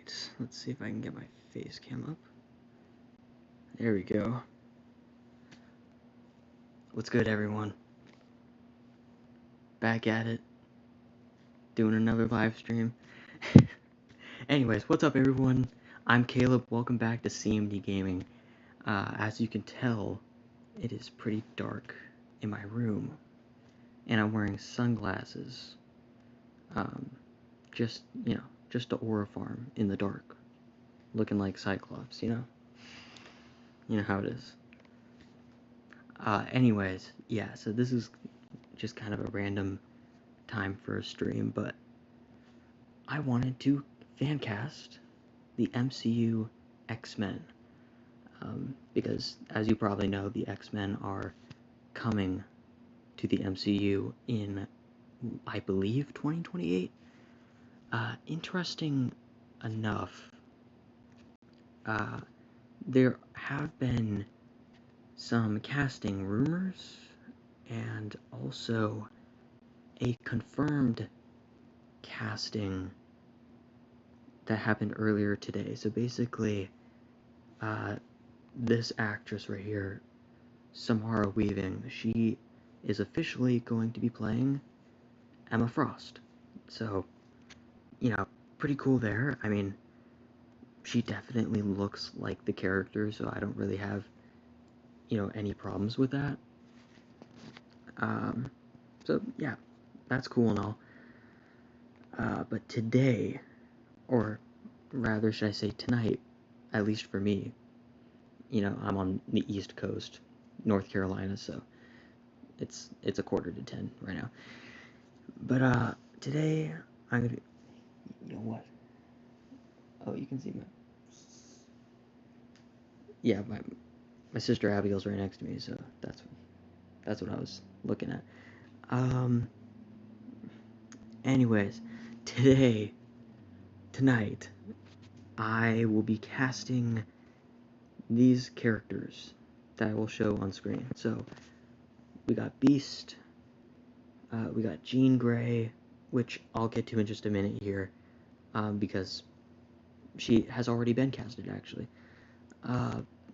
Alright, let's see if I can get my face cam up. There we go. What's good, everyone? Back at it. Doing another live stream. Anyways, what's up, everyone? I'm Caleb. Welcome back to CMD Gaming. As you can tell, it is pretty dark in my room. And I'm wearing sunglasses. Just to aura farm in the dark. Looking like Cyclops, you know? You know how it is. Anyways, yeah, so this is just kind of a random time for a stream, but I wanted to fancast the MCU X-Men, because, as you probably know, the X-Men are coming to the MCU in, I believe, 2028. Interesting enough, there have been some casting rumors, and also a confirmed casting that happened earlier today. So basically, this actress right here, Samara Weaving, she is officially going to be playing Emma Frost. So, pretty cool there. I mean, she definitely looks like the character, so I don't really have, any problems with that. So yeah, that's cool and all. But today, or rather should I say tonight, at least for me, I'm on the East Coast, North Carolina, so it's 9:45 right now. But today I'm gonna be, what? Oh, you can see my sister Abigail's right next to me, so that's what I was looking at. Anyways, tonight, I will be casting these characters that I will show on screen. So, we got Beast, we got Jean Grey, which I'll get to in just a minute here, because she has already been casted, actually.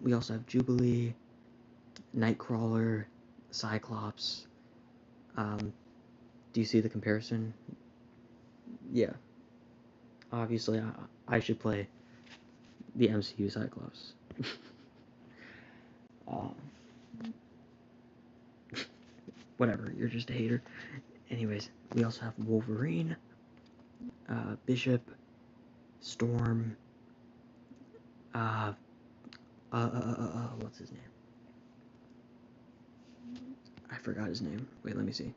We also have Jubilee, Nightcrawler, Cyclops. Do you see the comparison? Yeah. Obviously, I should play the MCU Cyclops. Whatever, you're just a hater. Anyways, we also have Wolverine, Bishop, Storm, what's his name? I forgot his name. Wait, let me see.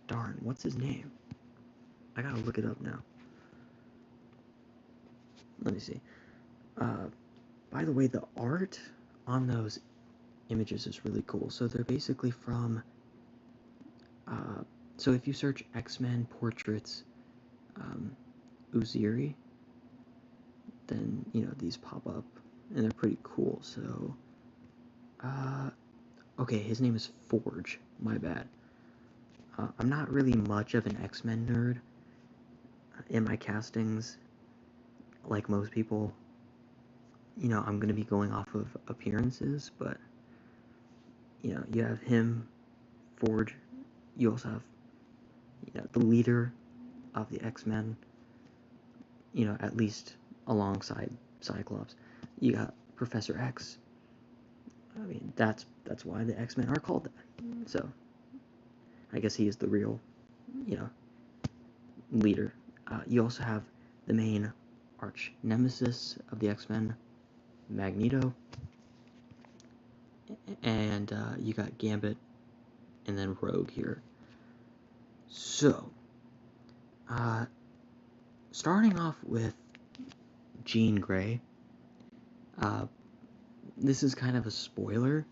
Darn, what's his name? I gotta look it up now. Let me see. By the way, the art on those images is really cool. So they're basically from, so if you search X-Men portraits, Uziri, then, these pop up, and they're pretty cool. So, okay, his name is Forge, my bad. I'm not really much of an X-Men nerd in my castings, like most people. I'm gonna be going off of appearances, but, you have him, Forge. You also have, the leader of the X-Men, at least alongside Cyclops. You got Professor X. I mean, that's why the X-Men are called that. So, I guess he is the real, leader. You also have the main arch nemesis of the X-Men, Magneto. And you got Gambit, and then Rogue here. So, starting off with Jean Grey, this is kind of a spoiler.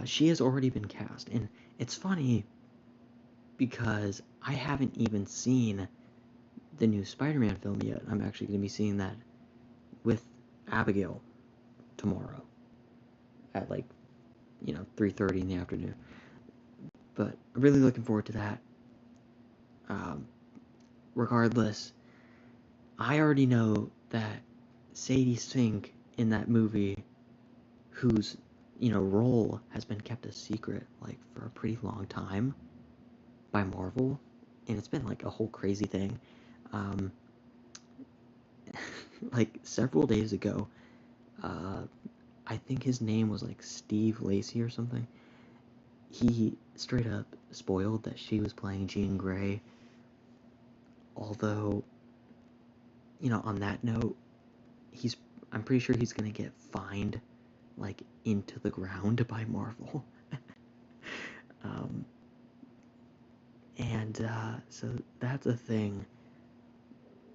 She has already been cast, and it's funny because I haven't even seen the new Spider-Man film yet. I'm actually going to be seeing that with Abigail tomorrow at 3:30 in the afternoon. But I'm really looking forward to that. Regardless, I already know that Sadie Sink in that movie, whose role has been kept a secret like for a pretty long time by Marvel, and it's been like a whole crazy thing. Like several days ago, I think his name was like Steve Lacy or something. He straight up spoiled that she was playing Jean Grey. Although, on that note, I'm pretty sure he's gonna get fined like into the ground by Marvel. And so that's a thing.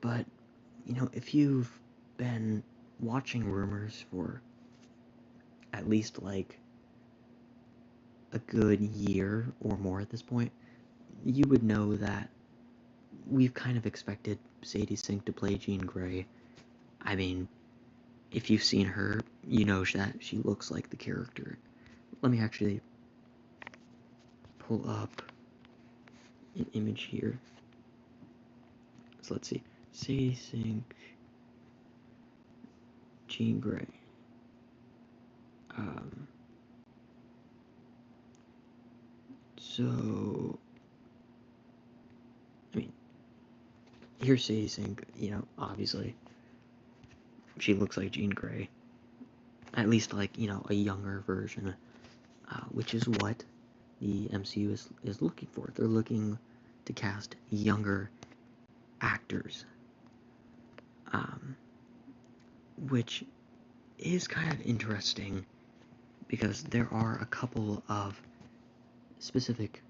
But if you've been watching rumors for at least like a good year or more at this point, you would know that we've kind of expected Sadie Sink to play Jean Grey. I mean, if you've seen her, you know that she looks like the character. Let me actually pull up an image here. So let's see. Sadie Sink, Jean Grey. So, I mean, here's Sadie Sink, obviously. She looks like Jean Grey. At least, like, a younger version, which is what the MCU is looking for. They're looking to cast younger actors, which is kind of interesting because there are a couple of specific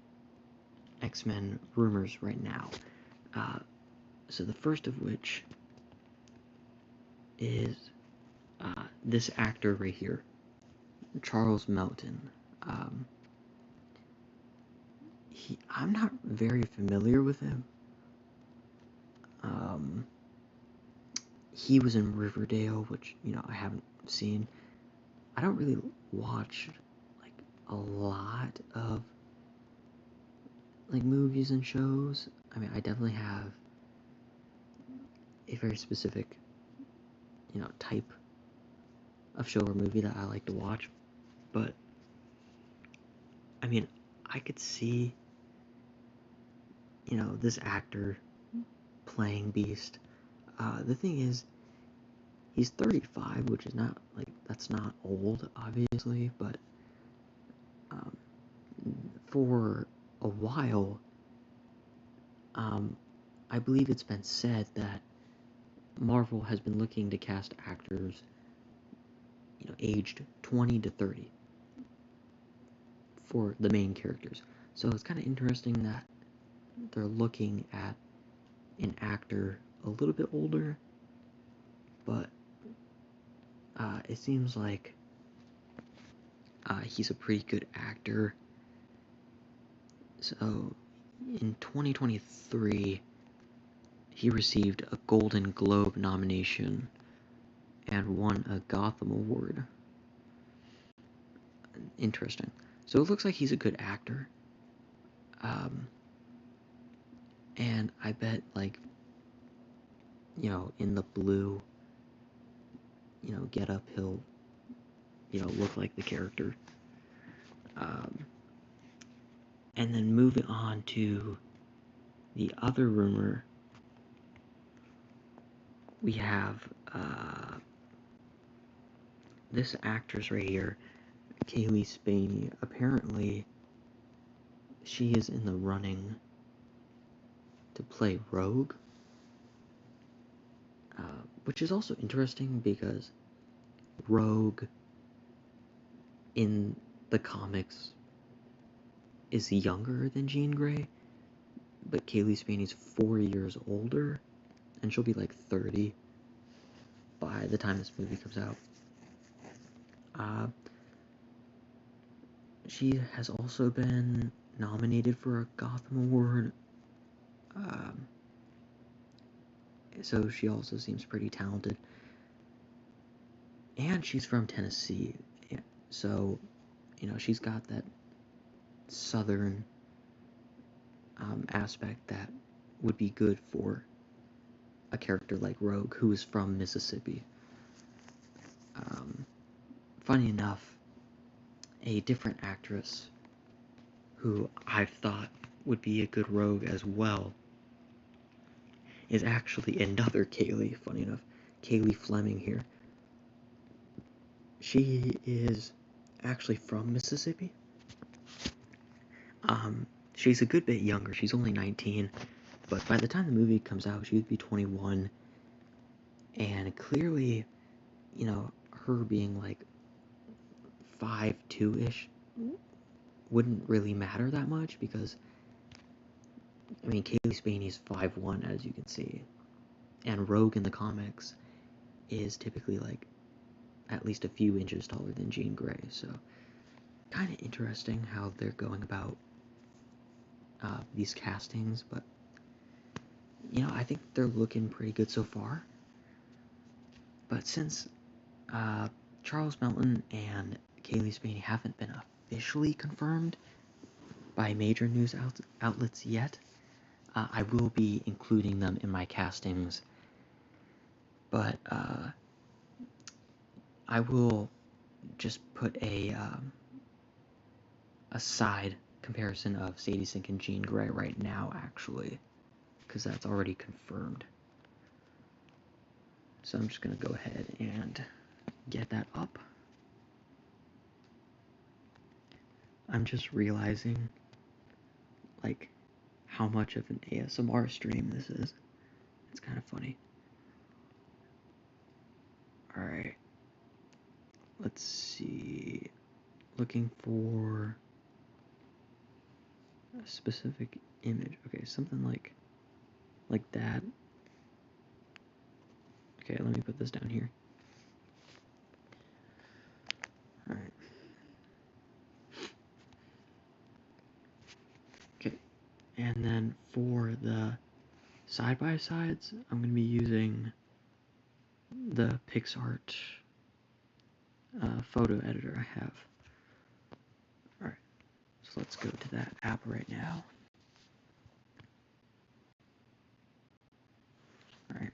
X-Men rumors right now. So the first of which is this actor right here, Charles Melton. I'm not very familiar with him. He was in Riverdale, which I haven't seen. I don't really watch like a lot of like movies and shows. I mean, I definitely have a very specific type of show or movie that I like to watch, but I mean, I could see this actor playing Beast. The thing is, he's 35, which is not like, that's not old, obviously, but for a while, I believe it's been said that Marvel has been looking to cast actors, aged 20 to 30 for the main characters. So it's kind of interesting that they're looking at an actor a little bit older, but it seems like he's a pretty good actor. So in 2023, he received a Golden Globe nomination and won a Gotham Award. Interesting. So it looks like he's a good actor. And I bet, like, in the blue, get up, he'll, look like the character. And then moving on to the other rumor, we have this actress right here, Kaylee Spaney. Apparently, she is in the running to play Rogue, which is also interesting because Rogue in the comics is younger than Jean Grey, but Kaylee Spaney's 4 years older, and she'll be like 30 by the time this movie comes out. She has also been nominated for a Gotham Award, so she also seems pretty talented. And she's from Tennessee, so she's got that southern aspect that would be good for a character like Rogue, who is from Mississippi. Funny enough, a different actress who I've thought would be a good Rogue as well is actually another Kaylee, funny enough, Kaylee Fleming here. She is actually from Mississippi. She's a good bit younger. She's only 19, but by the time the movie comes out, she would be 21. And clearly, you know, her being like 5'2"-ish wouldn't really matter that much because, I mean, Kaylee Spaney's 5'1", as you can see. And Rogue in the comics is typically like at least a few inches taller than Jean Grey, so kind of interesting how they're going about these castings, but you know, I think they're looking pretty good so far. But since Charles Melton and Kaylee Spaney haven't been officially confirmed by major news outlets yet, I will be including them in my castings, but I will just put a side comparison of Sadie Sink and Jean Grey right now, actually, because that's already confirmed. So I'm just going to go ahead and get that up. I'm just realizing, like, how much of an ASMR stream this is. It's kind of funny. Alright. Let's see. Looking for a specific image. Okay, something like that. Okay, let me put this down here. Alright. Okay, and then for the side-by-sides, I'm going to be using the PixArt photo editor I have. Alright, so let's go to that app right now. Alright.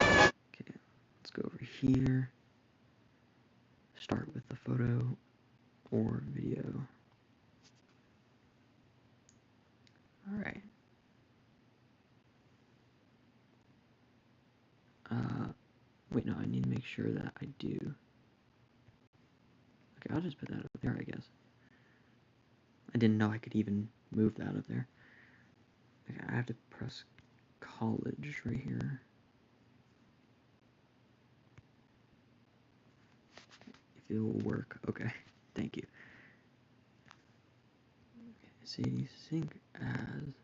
Okay, let's go over here. Start with the photo or video. Alright. Wait, no, I need to make sure that I do. Okay, I'll just put that up there, I guess. I didn't know I could even move that up there. Okay, I have to press college right here. If it will work. Okay, thank you. Okay, see, sync as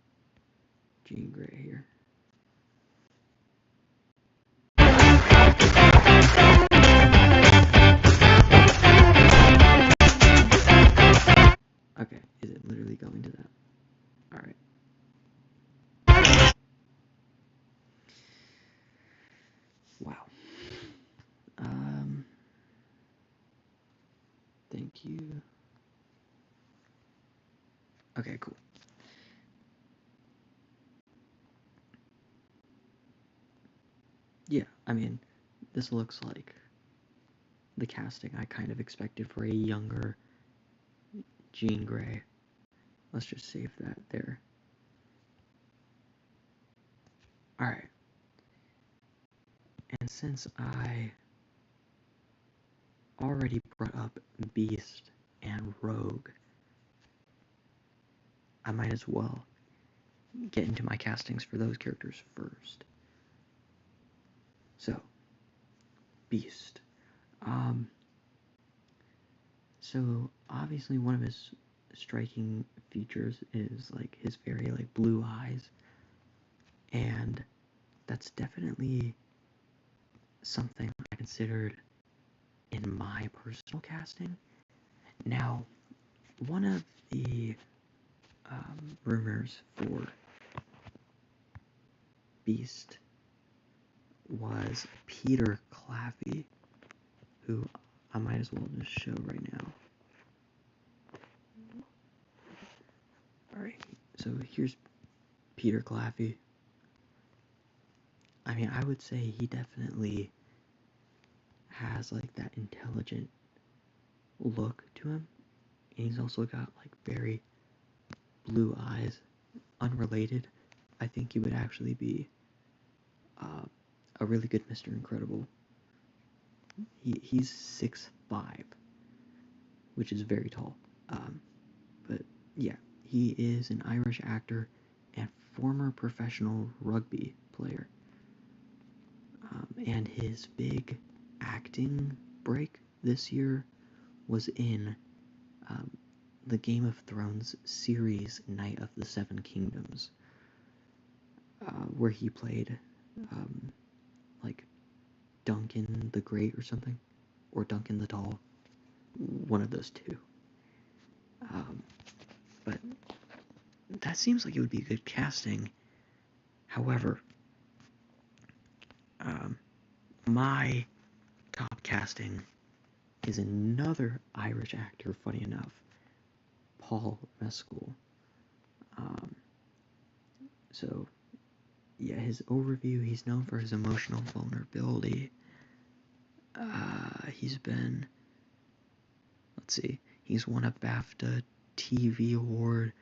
Jean Grey here. Okay, is it literally going to that? Alright. Wow. Thank you. Okay, cool. Yeah, I mean, this looks like the casting I kind of expected for a younger Jean Grey. Let's just save that there. Alright. And since I already brought up Beast and Rogue, I might as well get into my castings for those characters first. So, Beast. So obviously one of his striking features is like his very like blue eyes, and that's definitely something I considered in my personal casting. Now, one of the rumors for Beast was Peter Claffey, who I might as well just show right now. Alright, so here's Peter Claffey. I mean, I would say he definitely has like that intelligent look to him, and he's also got like very blue eyes. Unrelated, I think he would actually be a really good Mr. Incredible. He's 6'5", which is very tall. But yeah, he is an Irish actor and former professional rugby player. And his big acting break this year was in the Game of Thrones series Night of the Seven Kingdoms, where he played like Duncan the Great or something, or Duncan the Tall, one of those two. But that seems like it would be good casting. However, my top casting is another Irish actor, funny enough, Paul Mescal. So, yeah, his overview, he's known for his emotional vulnerability. He's been, let's see, he's won a BAFTA TV award,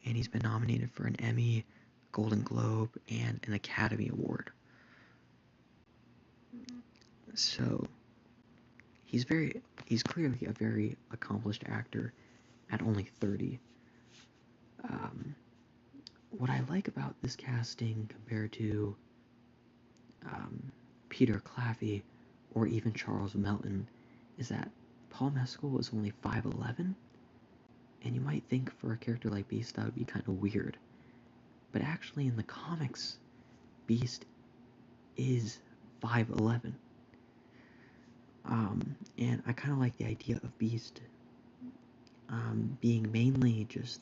and he's been nominated for an Emmy, Golden Globe, and an Academy Award. So, he's clearly a very accomplished actor at only 30. What I like about this casting compared to Peter Claffey or even Charles Melton is that Paul Mescal is only 5'11", and you might think for a character like Beast that would be kind of weird. But actually in the comics, Beast is 5'11". And I kind of like the idea of Beast being mainly just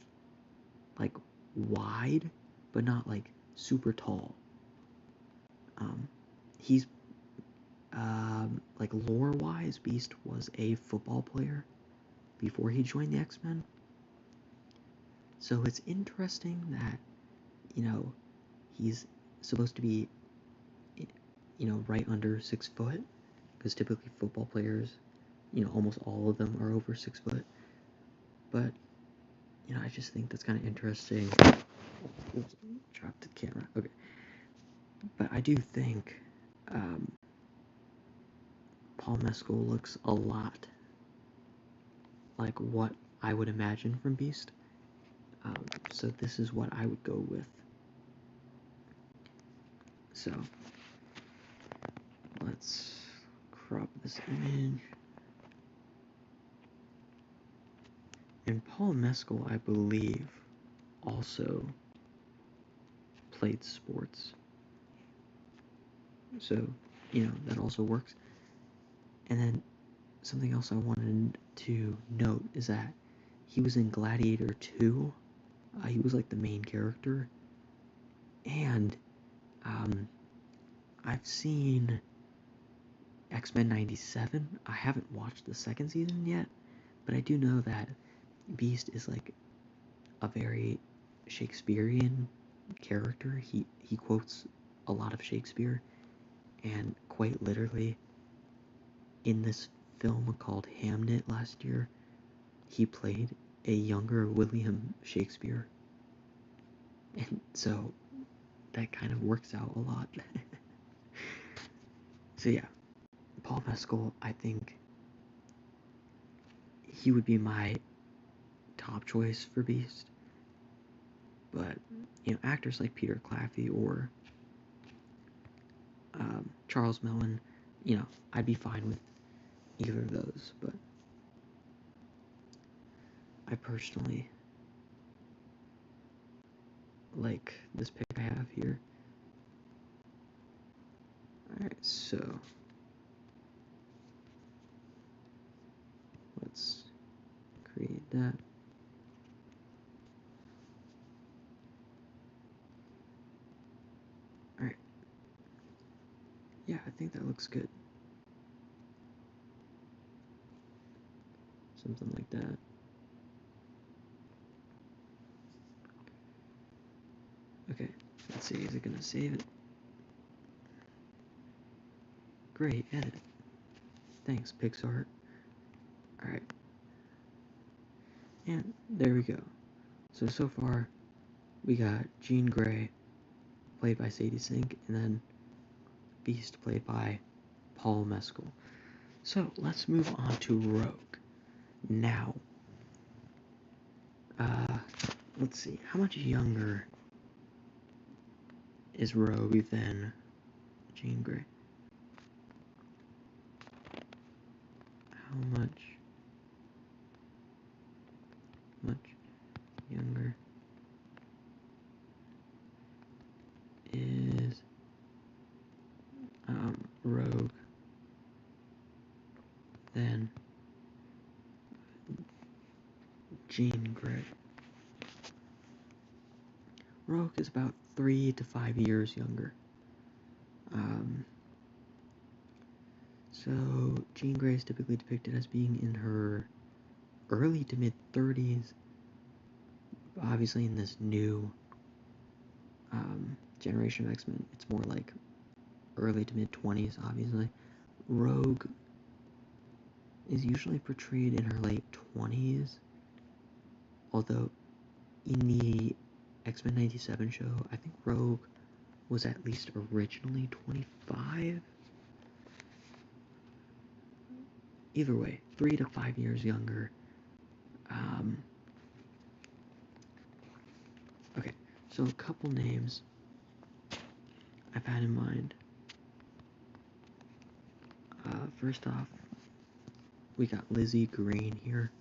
like wide, but not like super tall. He's like lore-wise, Beast was a football player before he joined the X-Men. So it's interesting that, you know, he's supposed to be, you know, right under 6 foot, because typically football players, you know, almost all of them are over 6 foot. But, you know, I just think that's kind of interesting. Oops, dropped the camera. Okay. But I do think Paul Mescal looks a lot like what I would imagine from Beast. So this is what I would go with. So let's crop this image. And Paul Mescal, I believe, also played sports. So, you know, that also works. And then something else I wanted to note is that he was in Gladiator 2. He was like the main character. And I've seen X-Men 97. I haven't watched the second season yet, but I do know that Beast is like a very Shakespearean character. He quotes a lot of Shakespeare, and quite literally in this film called Hamnet last year, he played a younger William Shakespeare. And so that kind of works out a lot. So yeah, Paul Mescal, I think he would be my top choice for Beast. But, you know, actors like Peter Claffey or Charles Melton, you know, I'd be fine with either of those. But I personally like this pick I have here. Alright, so let's create that. Alright. Yeah, I think that looks good. Something like that. Let's see, is it gonna save it? Great, edit. Thanks, Pixar. Alright. And there we go. So far, we got Jean Grey, played by Sadie Sink, and then Beast, played by Paul Mescal. So, let's move on to Rogue. Now, let's see, how much younger is Rogue than Jean Grey? How much younger is Rogue than Jean Grey? Rogue is about 3 to 5 years younger. So Jean Grey is typically depicted as being in her early to mid 30s. Obviously, in this new generation of X-Men, it's more like early to mid 20s. Obviously, Rogue is usually portrayed in her late 20s. Although in the X-Men 97 show, I think Rogue was at least originally 25. Either way, 3 to 5 years younger. Okay, so a couple names I've had in mind. First off, we got Lizzie Green here.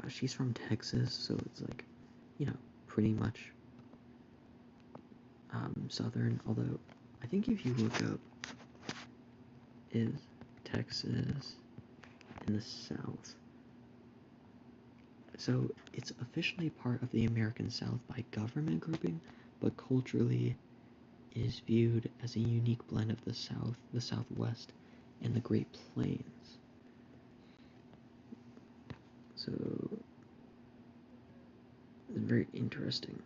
She's from Texas, so it's like, pretty much southern. Although, I think if you look up, is Texas in the South? So it's officially part of the American South by government grouping, but culturally is viewed as a unique blend of the South, the Southwest, and the Great Plains. So it's very interesting.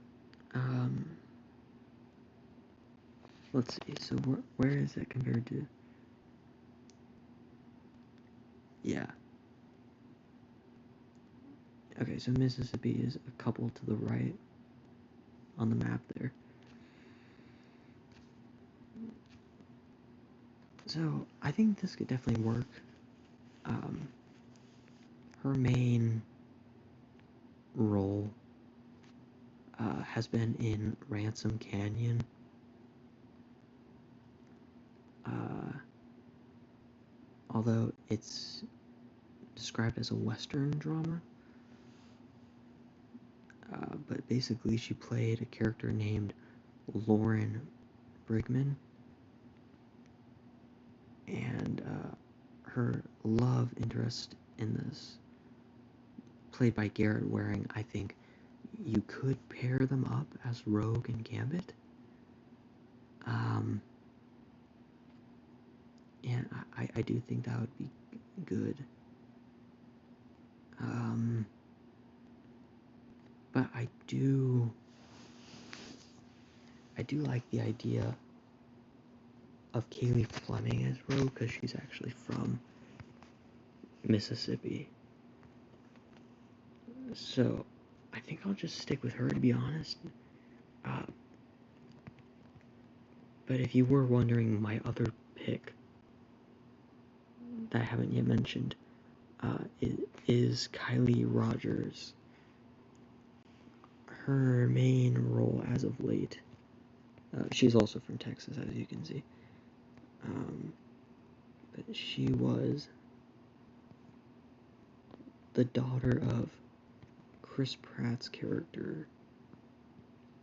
Let's see. So where is that compared to? Yeah. Okay, so Mississippi is a couple to the right on the map there. So I think this could definitely work. Her main role has been in Ransom Canyon. Although it's described as a Western drama. But basically she played a character named Lauren Brigman. And her love interest in this, played by Garrett Waring, I think you could pair them up as Rogue and Gambit. And I do think that would be good. But I do like the idea of Kaylee Fleming as Rogue, because she's actually from Mississippi. So I think I'll just stick with her, to be honest. But if you were wondering, my other pick that I haven't yet mentioned is Kylie Rogers. Her main role as of late, she's also from Texas, as you can see, but she was the daughter of Chris Pratt's character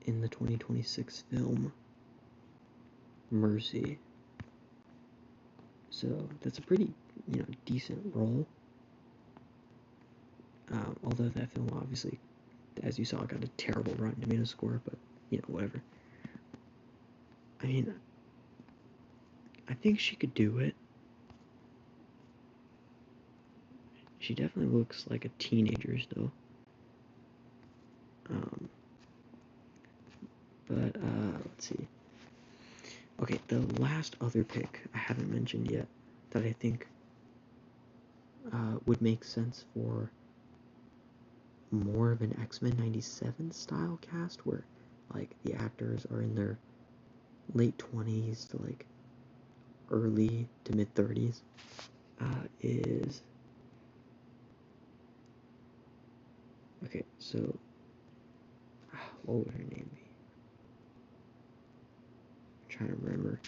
in the 2026 film Mercy. So that's a pretty, decent role. Although that film, obviously, as you saw, got a terrible Rotten Tomatoes score, but, whatever. I mean, I think she could do it. She definitely looks like a teenager still. But, let's see. Okay, the last other pick I haven't mentioned yet that I think would make sense for more of an X-Men 97 style cast where, like, the actors are in their late 20s to, like, early to mid 30s, is... Okay, so... what would her name be? I'm trying to remember.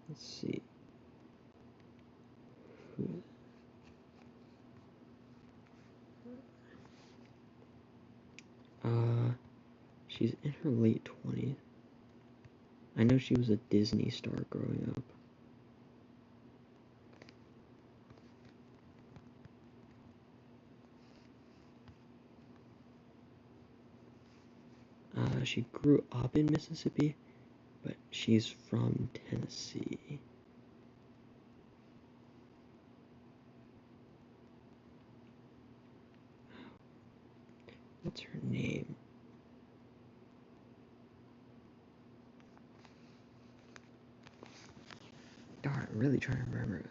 Let's see. She's in her late 20s. I know she was a Disney star growing up. She grew up in Mississippi, but she's from Tennessee. What's her name? Darn, I'm really trying to remember it.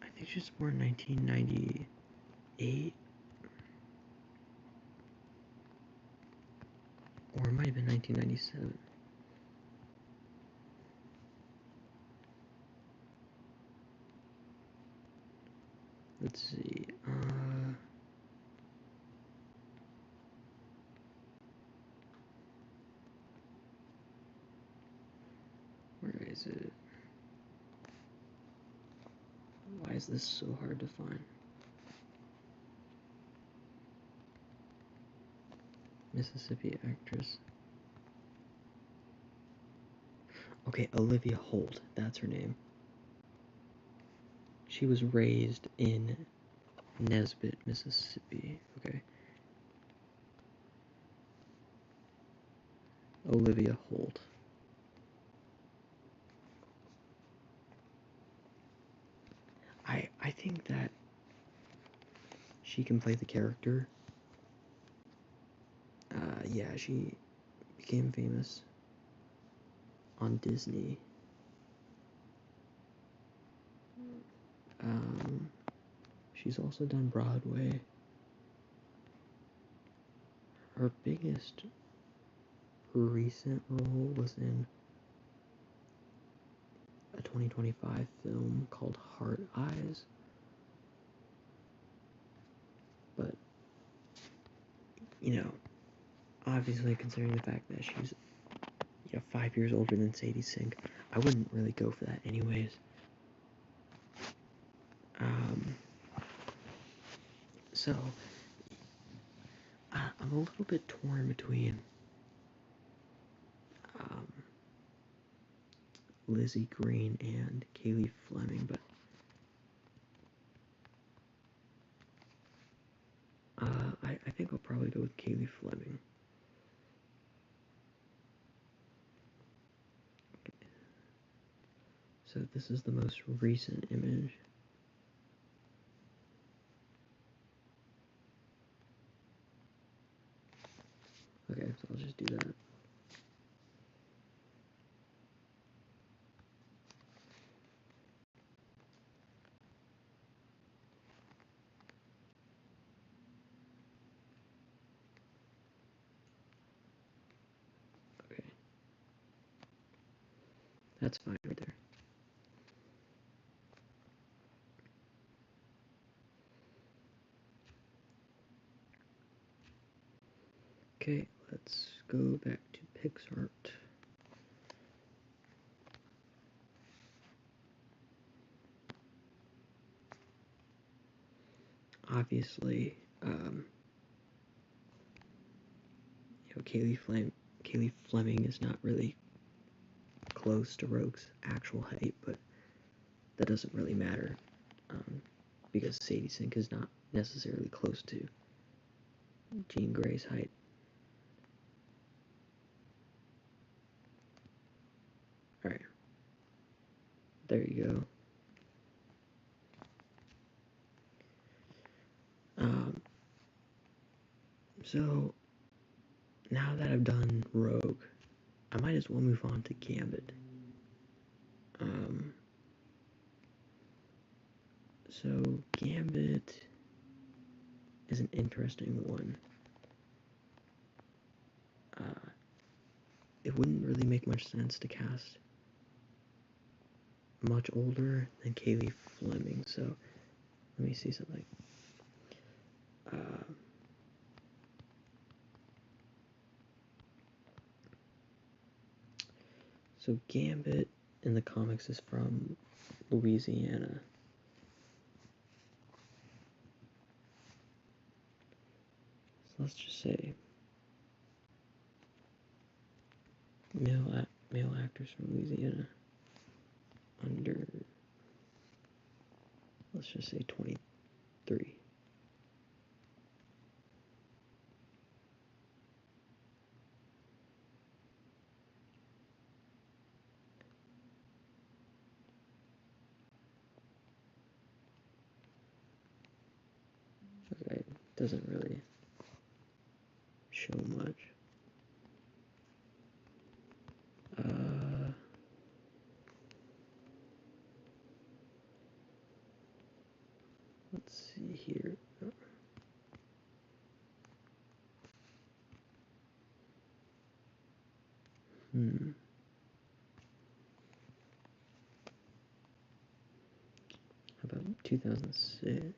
I think she was born in 1998. Or it might have been 1997. Let's see. Where is it? Why is this so hard to find? Mississippi actress. Okay, Olivia Holt. That's her name. She was raised in Nesbitt, Mississippi. Okay. Olivia Holt. I think that she can play the character. Yeah, she became famous on Disney. She's also done Broadway. Her biggest recent role was in a 2025 film called Heart Eyes. But, you know, obviously considering the fact that she's 5 years older than Sadie Sink, I wouldn't really go for that anyways. So, I'm a little bit torn between Lizzie Green and Kaylee Fleming, but I think I'll probably go with Kaylee Fleming. Okay. So this is the most recent image. Okay, so I'll just do that. Okay. That's fine right there. Okay, let's go back to PixArt. Obviously, Kaylee Fleming is not really close to Rogue's actual height, but that doesn't really matter, because Sadie Sink is not necessarily close to Jean Grey's height. Alright. There you go. So, now that I've done Rogue, I might as well move on to Gambit. So, Gambit is an interesting one. It wouldn't really make much sense to cast much older than Kaylee Fleming, so let me see something. So Gambit in the comics is from Louisiana. So let's just say male actors from Louisiana under, let's just say 23. Okay, doesn't really show much. Let's see here. How about 2006?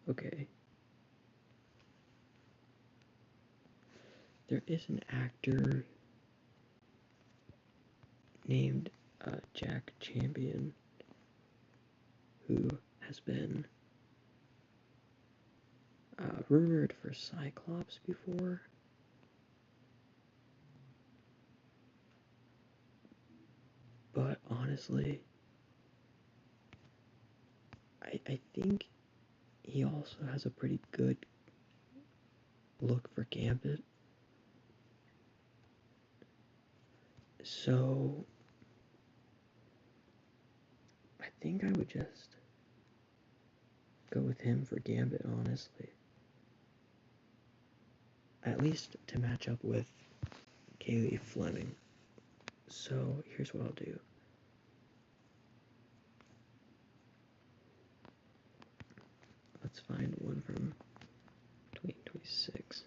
Okay. There is an actor named Jack Champion who has been rumored for Cyclops before. But honestly, I think he also has a pretty good look for Gambit. So I think I would just go with him for Gambit, honestly. At least to match up with Kaylee Fleming. So here's what I'll do. Let's find one from 2026.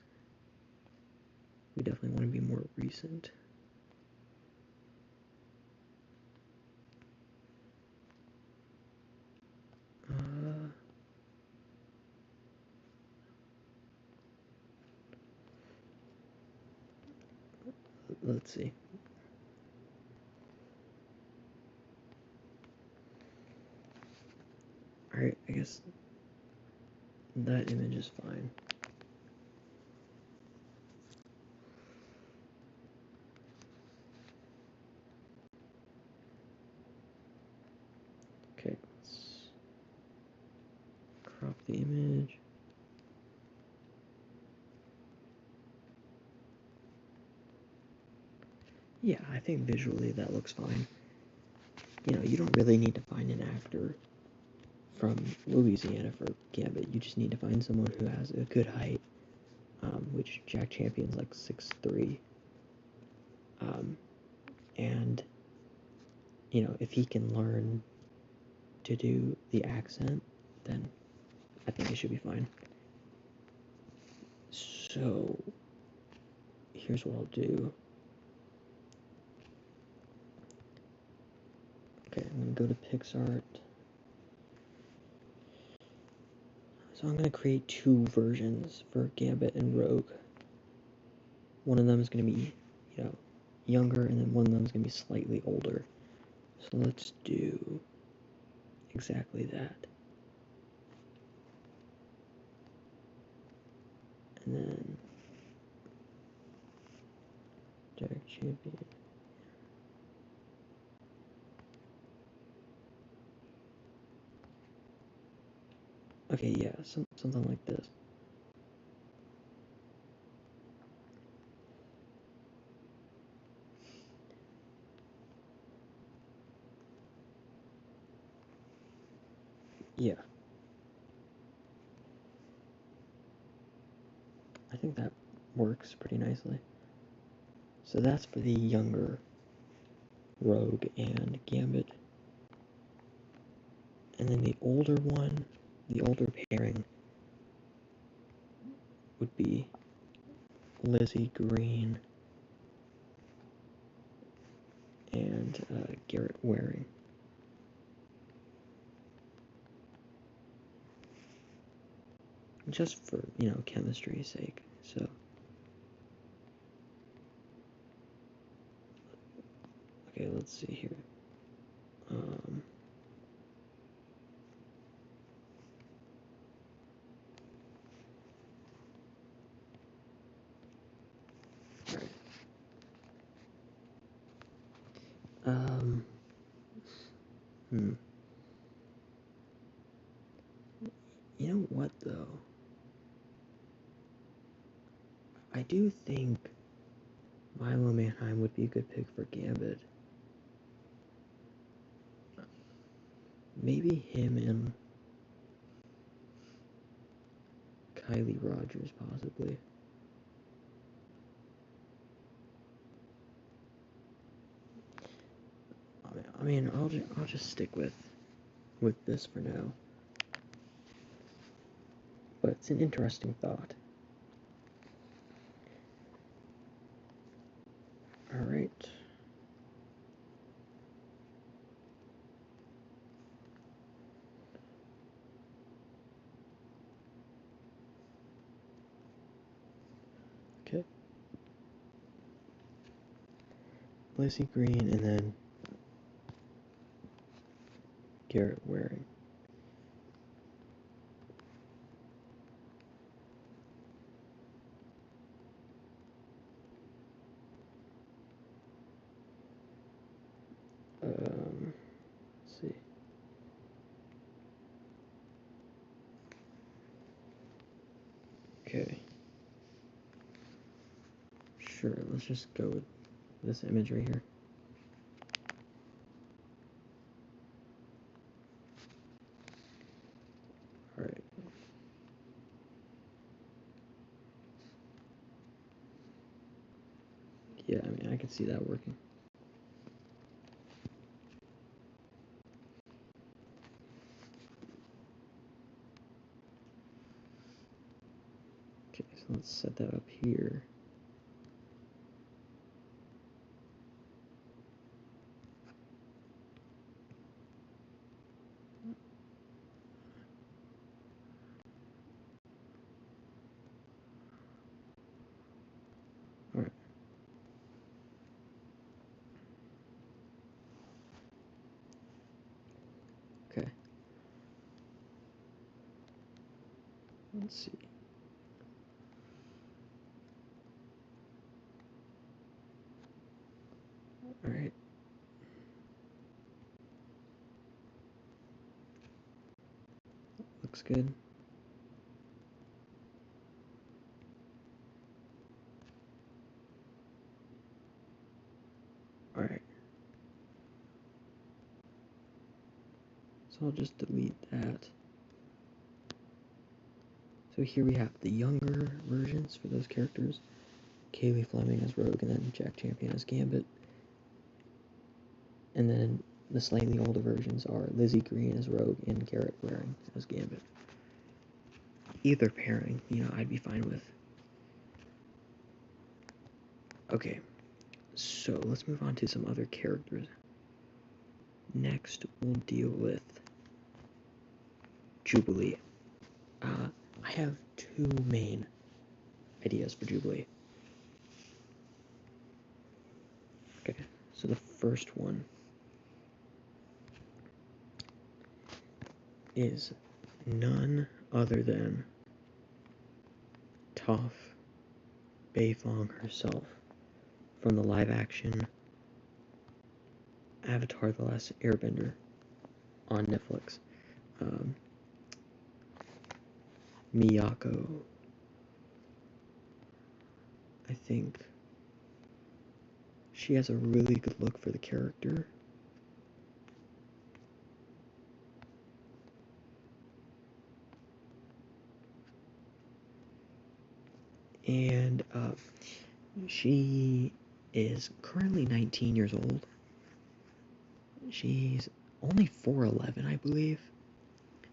We definitely want to be more recent. Let's see. Alright, I guess that image is fine. Okay, let's crop the image. Yeah, I think visually that looks fine. You know, you don't really need to find an actor from Louisiana for Gambit. You just need to find someone who has a good height, which Jack Champion's like 6'3". And, you know, if he can learn to do the accent, then I think it should be fine. So, here's what I'll do. Okay, I'm going to go to PixArt. So I'm going to create two versions for Gambit and Rogue. One of them is going to be, you know, younger, and then one of them is going to be slightly older. So let's do exactly that. And then Jack Champion. Okay, yeah, something like this. Yeah. I think that works pretty nicely. So that's for the younger Rogue and Gambit. And then the older one, the older pairing, would be Lizzie Green and Garrett Waring. Just for, chemistry's sake. So, okay, let's see here. Alright. You know what, though? I do think Milo Manheim would be a good pick for Gambit. Maybe him and Kylie Rogers, possibly. I mean, I'll just stick with this for now. But it's an interesting thought. All right. Okay. Lizzie Green and then Garrett Waring. Let's see. Okay. Sure, let's just go with this image right here. Alright. Yeah, I mean, I can see that working. Okay, so let's set that up here. Alright. Okay. Let's see. Alright. Looks good. Alright. So I'll just delete that. So here we have the younger versions for those characters. Kaylee Fleming as Rogue and then Jack Champion as Gambit. And then the slightly older versions are Lizzie Green as Rogue and Garrett Waring as Gambit. Either pairing, I'd be fine with. Okay, so let's move on to some other characters. Next, we'll deal with Jubilee. I have two main ideas for Jubilee. Okay, so the first one is none other than Toph Beifong herself from the live-action Avatar: The Last Airbender on Netflix. Miyako. I think she has a really good look for the character. And she is currently 19 years old. She's only 4'11", I believe,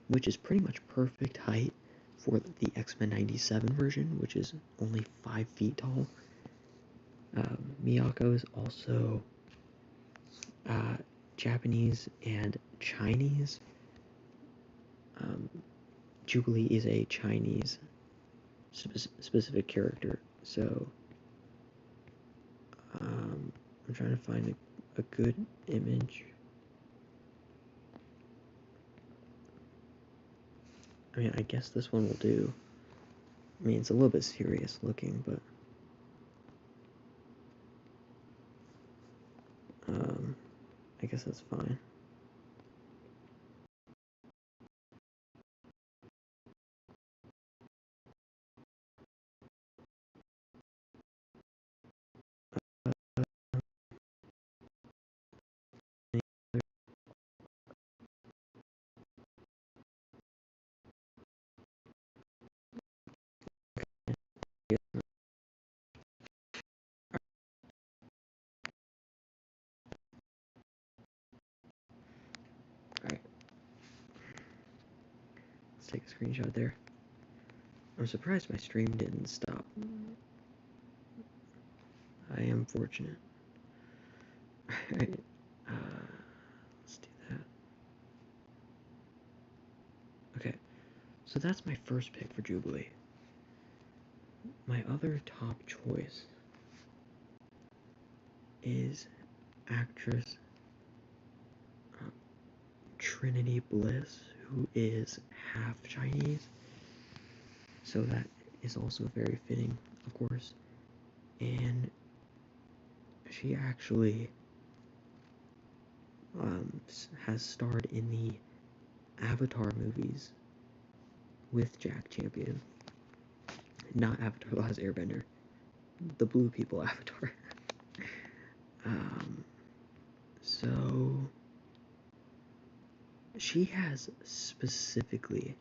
which is pretty much perfect height for the X-Men 97 version, which is only 5 feet tall. Miyako is also Japanese and Chinese. Jubilee is a Chinese specific character, so I'm trying to find a good image. I mean, I guess this one will do. I mean, it's a little bit serious looking, but I guess that's fine. Alright. Let's take a screenshot there. I'm surprised my stream didn't stop. I am fortunate. Alright. Let's do that. Okay. So that's my first pick for Jubilee. My other top choice is actress Trinity Bliss, who is half Chinese. So that is also very fitting, of course. And she actually has starred in the Avatar movies with Jack Champion. Not Avatar: The Last Airbender. The Blue People Avatar. So she has specifically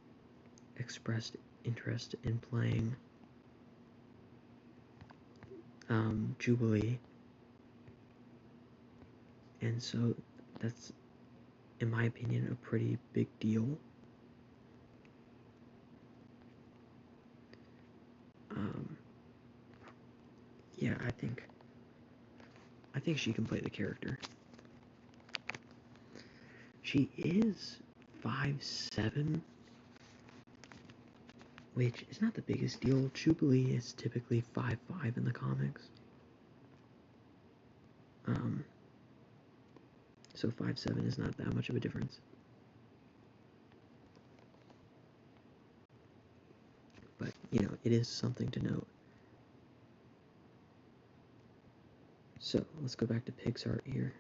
expressed interest in playing Jubilee, and so that's, in my opinion, a pretty big deal. Yeah, I think she can play the character. She is 5'7", which is not the biggest deal. Jubilee is typically 5'5" in the comics. So 5'7" is not that much of a difference. But, you know, it is something to note. So, let's go back to PixArt here.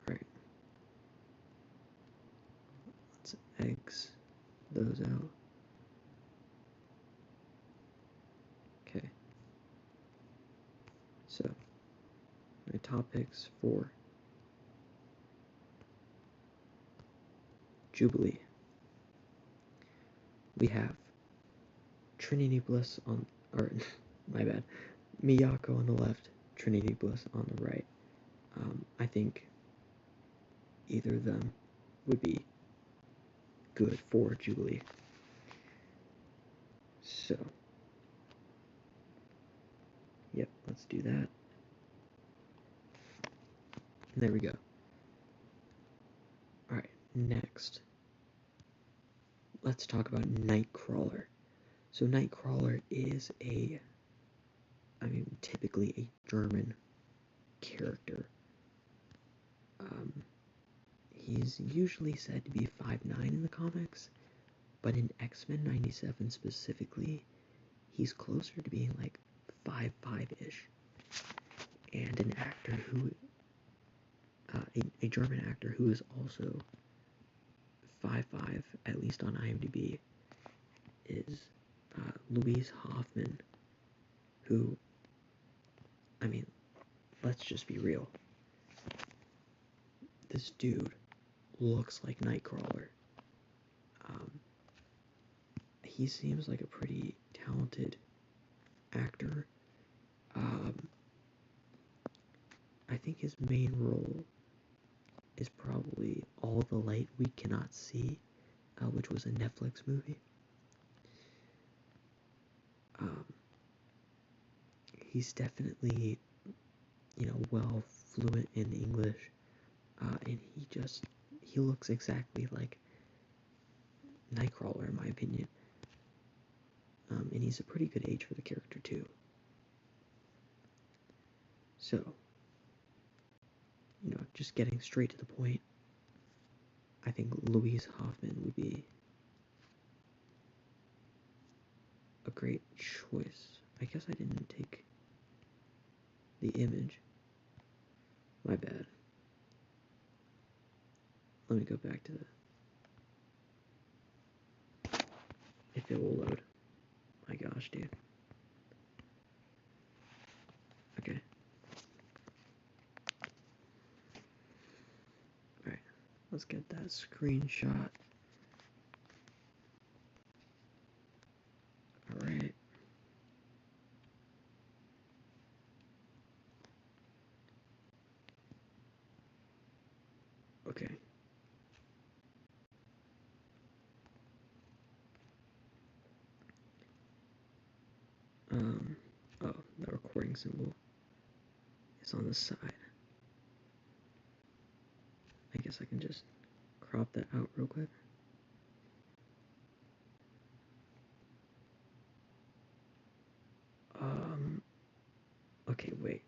Alright. Let's X those out. Okay. So, my top picks for Jubilee. We have Trinity Bliss on, or, my bad, Miyako on the left, Trinity Bliss on the right. I think either of them would be good for Jubilee. So, yep, let's do that. And there we go. Alright, next, let's talk about Nightcrawler. So Nightcrawler is typically a German character. He's usually said to be 5'9" in the comics, but in X-Men 97 specifically, he's closer to being like 5'5"-ish. And an actor who, a German actor who is also 5'5", at least on IMDb, is Louise Hoffman, who, I mean, let's just be real. This dude looks like Nightcrawler. He seems like a pretty talented actor. I think his main role is probably All the Light We Cannot See, which was a Netflix movie. He's definitely, well fluent in English, and he looks exactly like Nightcrawler, in my opinion. And he's a pretty good age for the character, too. So, just getting straight to the point, I think Louise Hoffman would be a great choice. I guess I didn't take the image. My bad. Let me go back to if it will load. My gosh, dude. Okay. Alright, let's get that screenshot. Alright. Okay. Oh, the recording symbol is on the side. I guess I can just crop that out real quick. Okay, wait.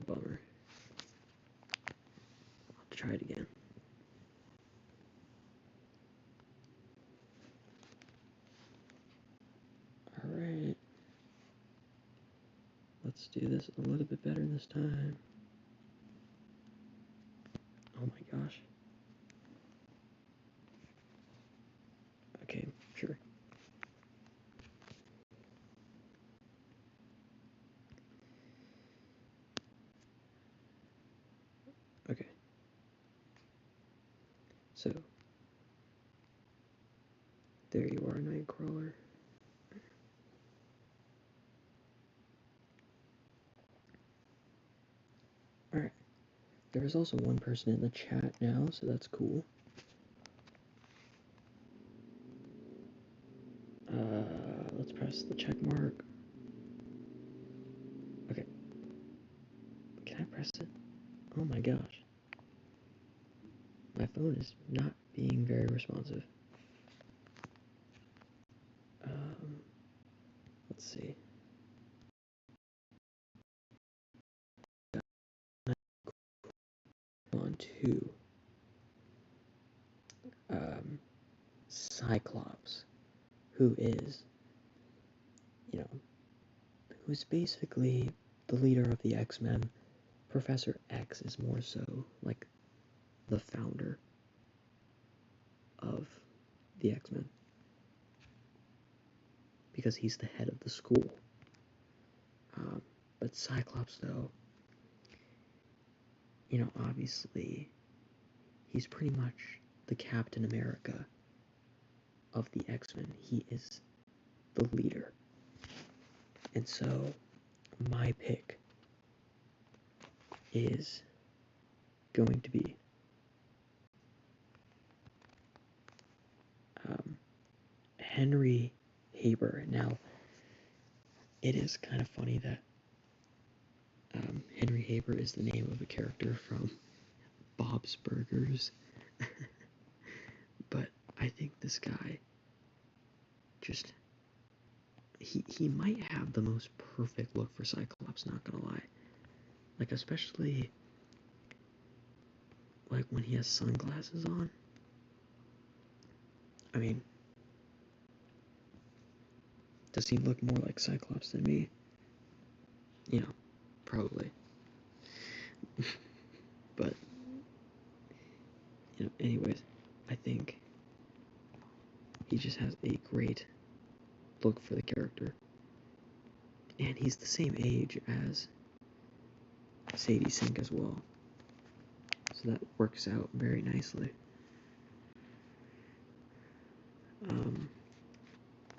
Bummer. I'll have to try it again. Alright. Let's do this a little bit better this time. Oh my gosh. Okay, sure. Okay. So, there you are, Nightcrawler. Alright. There is also one person in the chat now, so that's cool. Let's press the check mark. Okay. Can I press it? Oh my gosh. My phone is not being very responsive. Let's see. On to Cyclops, who is, who's basically the leader of the X-Men. Professor X is more so like the founder of the X-Men, because he's the head of the school. But Cyclops, though, obviously, he's pretty much the Captain America of the X-Men. He is the leader. And so, my pick is going to be Henry Haber. Now, it is kind of funny that Henry Haber is the name of a character from Bob's Burgers. But I think this guy just, he might have the most perfect look for Cyclops, not gonna lie. Like, especially like when he has sunglasses on. I mean, Does he look more like Cyclops than me? You know, probably. But, anyways, I think he just has a great look for the character. And he's the same age as Sadie Sink as well. So that works out very nicely.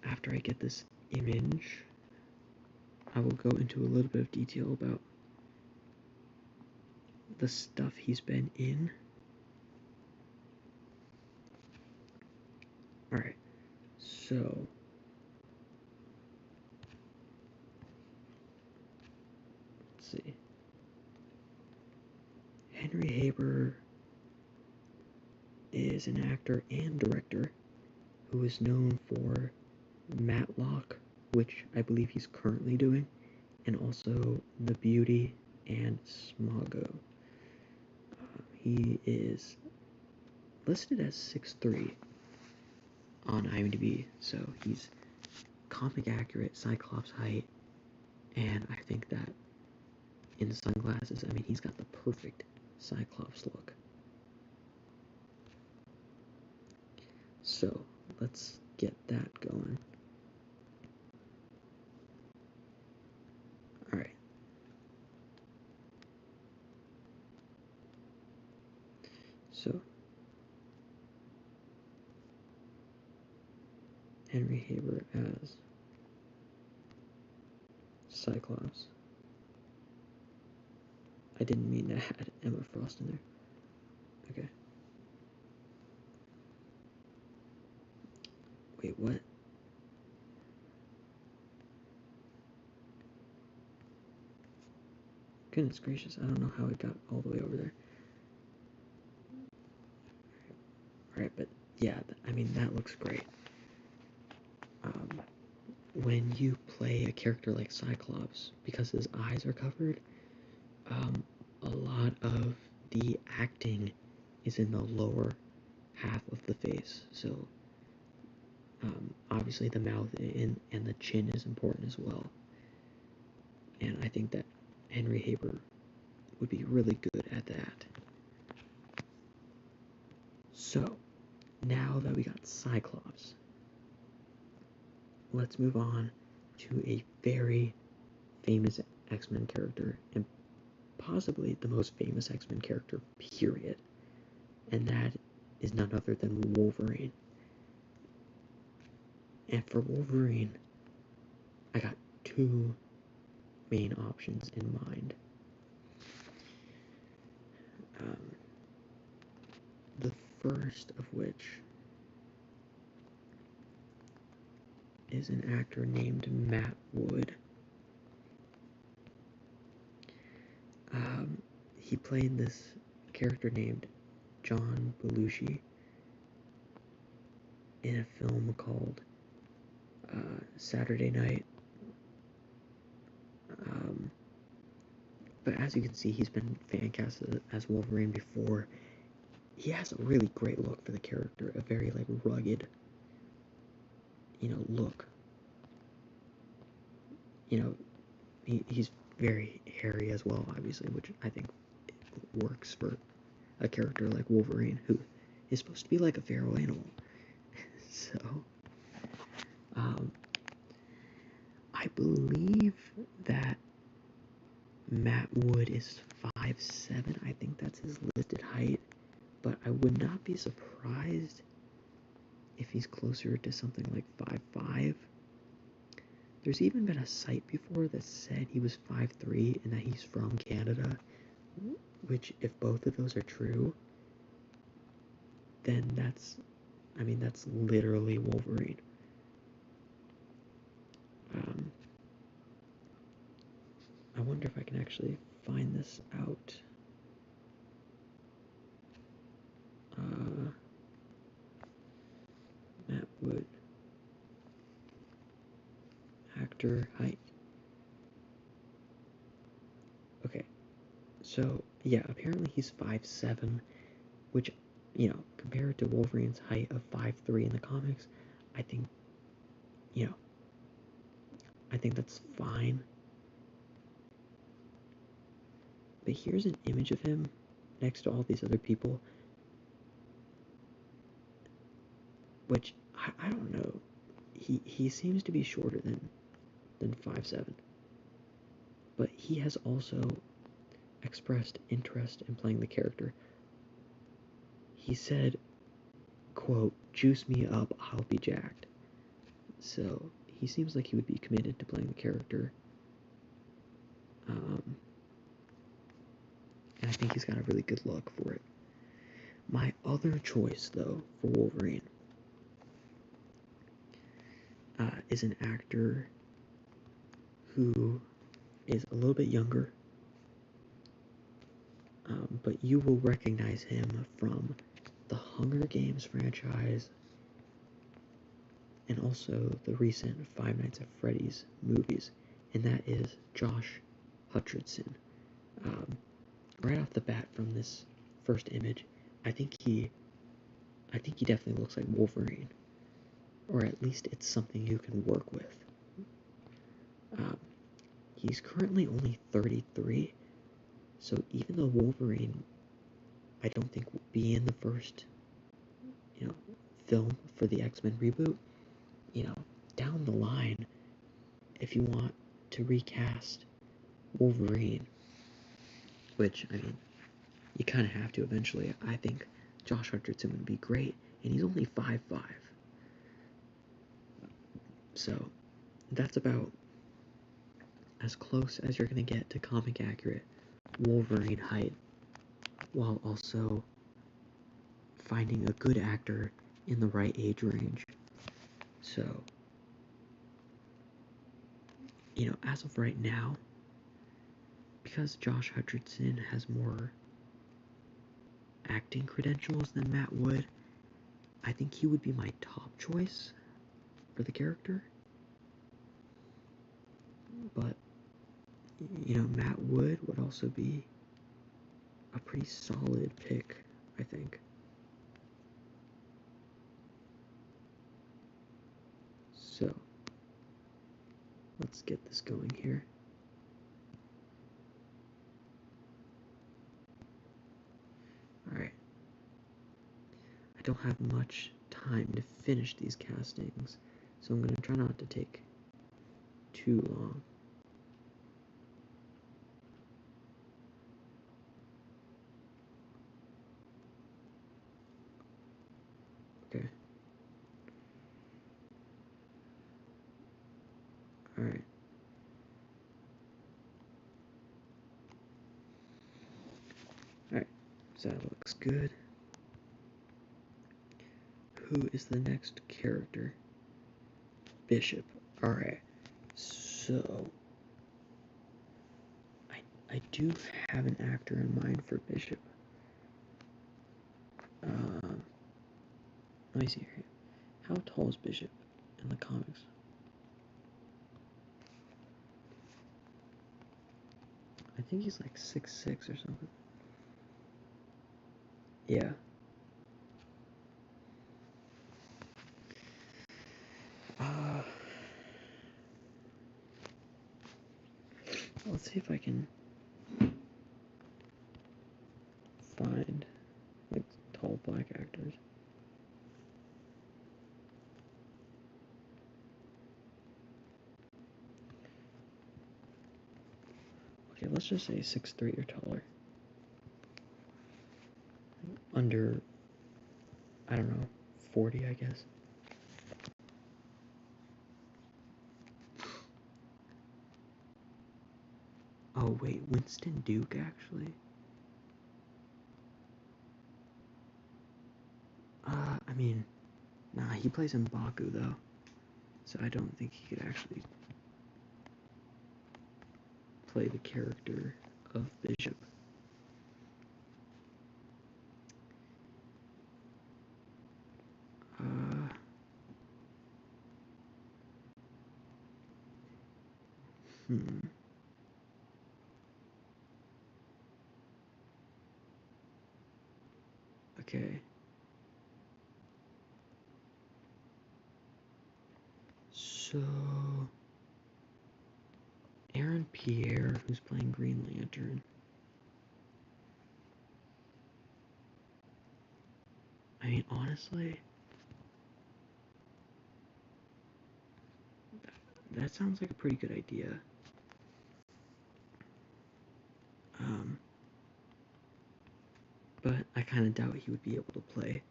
After I get this image, I will go into a little bit of detail about the stuff he's been in. Alright, so let's see. Henry Haber is an actor and director who is known for Matlock, which I believe he's currently doing, and also The Beauty and Smago. He is listed as 6'3" on IMDb, so he's comic accurate Cyclops height, and I think that in sunglasses, he's got the perfect Cyclops look. So, let's get that going. Alright. So, Henry Haber as Cyclops. I didn't mean to add Emma Frost in there. Okay. Wait, what? Goodness gracious, I don't know how it got all the way over there. Alright, but yeah, that looks great. When you play a character like Cyclops, because his eyes are covered, a lot of the acting is in the lower half of the face. So, obviously the mouth and the chin is important as well. And I think that Henry Haber would be really good at that. So, now that we got Cyclops, let's move on to a very famous X-Men character, and possibly the most famous X-Men character, period. And that is none other than Wolverine. And for Wolverine, I got two main options in mind. The first of which is an actor named Matt Wood. He played this character named John Belushi in a film called Saturday Night. But as you can see, he's been fan casted as Wolverine before. He has a really great look for the character, a very rugged, look. He's very hairy as well, obviously, which I think works for a character like Wolverine, who is supposed to be like a feral animal. So, I believe that Matt Wood is 5'7". I think that's his listed height, but I would not be surprised if he's closer to something like 5'5". There's even been a site before that said he was 5'3" and that he's from Canada, which, if both of those are true, then that's literally Wolverine. I wonder if I can actually find this out. Matt Wood. Actor height. Okay. So, yeah, apparently he's 5'7", which, compared to Wolverine's height of 5'3" in the comics, I think, I think that's fine. But here's an image of him next to all these other people, which I don't know. He seems to be shorter than 5'7", but he has also expressed interest in playing the character. He said, quote, "Juice me up, I'll be jacked." So he seems like he would be committed to playing the character. And I think he's got a really good look for it. My other choice, though, for Wolverine is an actor who is a little bit younger, but you will recognize him from the Hunger Games franchise and also the recent Five Nights at Freddy's movies, and that is Josh Hutcherson. Right off the bat from this first image, I think he definitely looks like Wolverine, or at least it's something you can work with. He's currently only 33, so even though Wolverine, I don't think will be in the first, film for the X-Men reboot, down the line, if you want to recast Wolverine, which, I mean, you kind of have to eventually, I think Josh Hutcherson would be great, and he's only 5'5". So, that's about as close as you're going to get to comic accurate Wolverine height, while also finding a good actor in the right age range. So, as of right now, because Josh Hutcherson has more acting credentials than Matt Wood, I think he would be my top choice for the character. But, Matt Wood would also be a pretty solid pick, I think. So, let's get this going here. Alright. I don't have much time to finish these castings, so I'm going to try not to take too long. Okay. Alright. Alright, so that looks good. Who is the next character? Bishop. Alright, so I do have an actor in mind for Bishop. Let me see here. How tall is Bishop in the comics? I think he's like 6'6" or something. Yeah. Let's see if I can find like tall black actors. Okay, let's just say 6'3" or taller. Under, I don't know, 40, I guess. Oh wait, Winston Duke actually. I mean, nah, he plays in Baku though, so I don't think he could actually play the character of Bishop. Okay. So Aaron Pierre, who's playing Green Lantern. I mean, honestly, that sounds like a pretty good idea. But I kind of doubt he would be able to play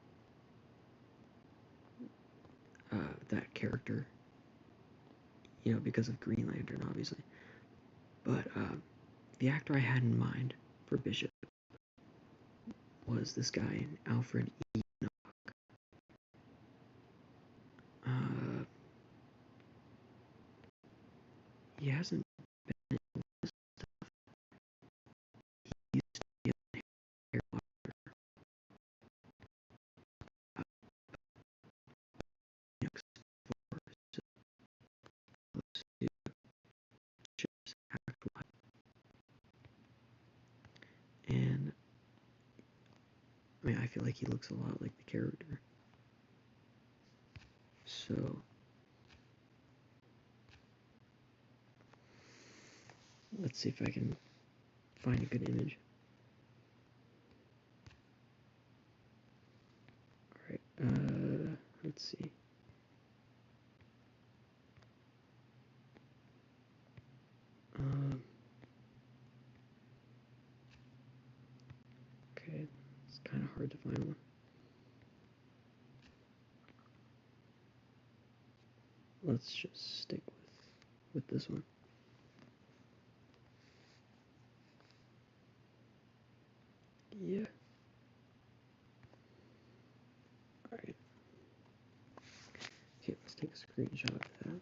that character, because of Green Lantern, obviously. But the actor I had in mind for Bishop was this guy, Alfred Enoch. He hasn't been in this stuff. He used to be on Harry Potter. Enoch's and I mean, I feel like he looks a lot like the character. So let's see if I can find a good image. Alright, let's see. Okay, it's kind of hard to find one. Let's just stick with this one. Yeah. Alright. Okay, let's take a screenshot of that.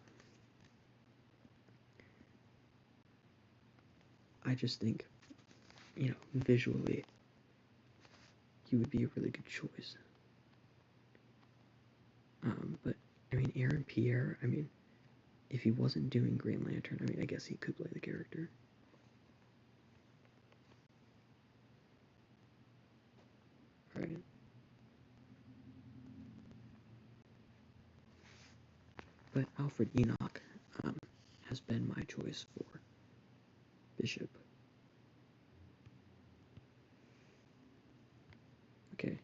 I just think, visually, he would be a really good choice. But, I mean, Aaron Pierre, I mean, if he wasn't doing Green Lantern, I mean, I guess he could play the character. Alright. But Alfred Enoch has been my choice for Bishop. Okay.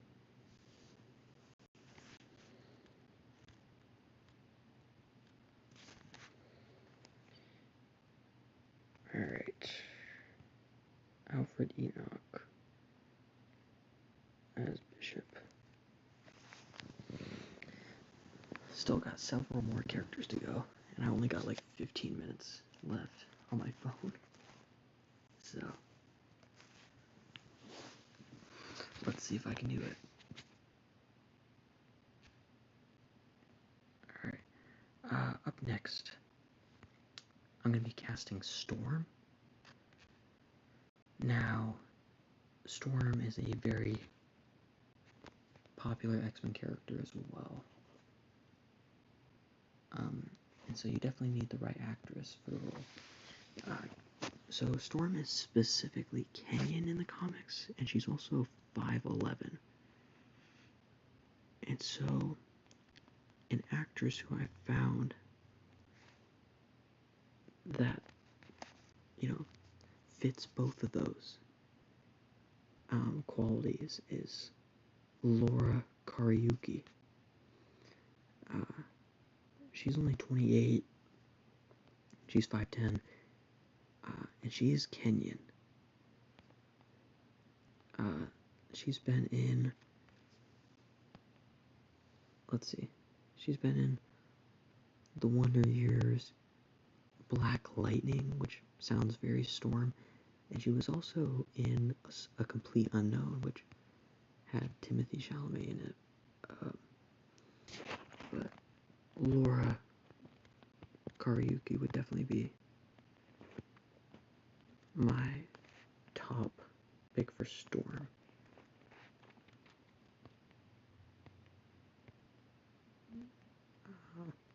Alright. Alfred Enoch as Bishop. Still got several more characters to go, and I only got like 15 minutes left on my phone. So, let's see if I can do it. Alright. Up next, I'm going to be casting Storm. Now, Storm is a very popular X-Men character as well. And so you definitely need the right actress for the role. So Storm is specifically Kenyan in the comics, and she's also 5'11". And so an actress who I found that, fits both of those qualities is Laura Kariuki. She's only 28. She's 5'10", and she is Kenyan. She's been in, let's see, she's been in The Wonder Years, Black Lightning, which sounds very Storm, and she was also in A Complete Unknown, which had Timothy Chalamet in it. But Laura Kariuki would definitely be my top pick for Storm.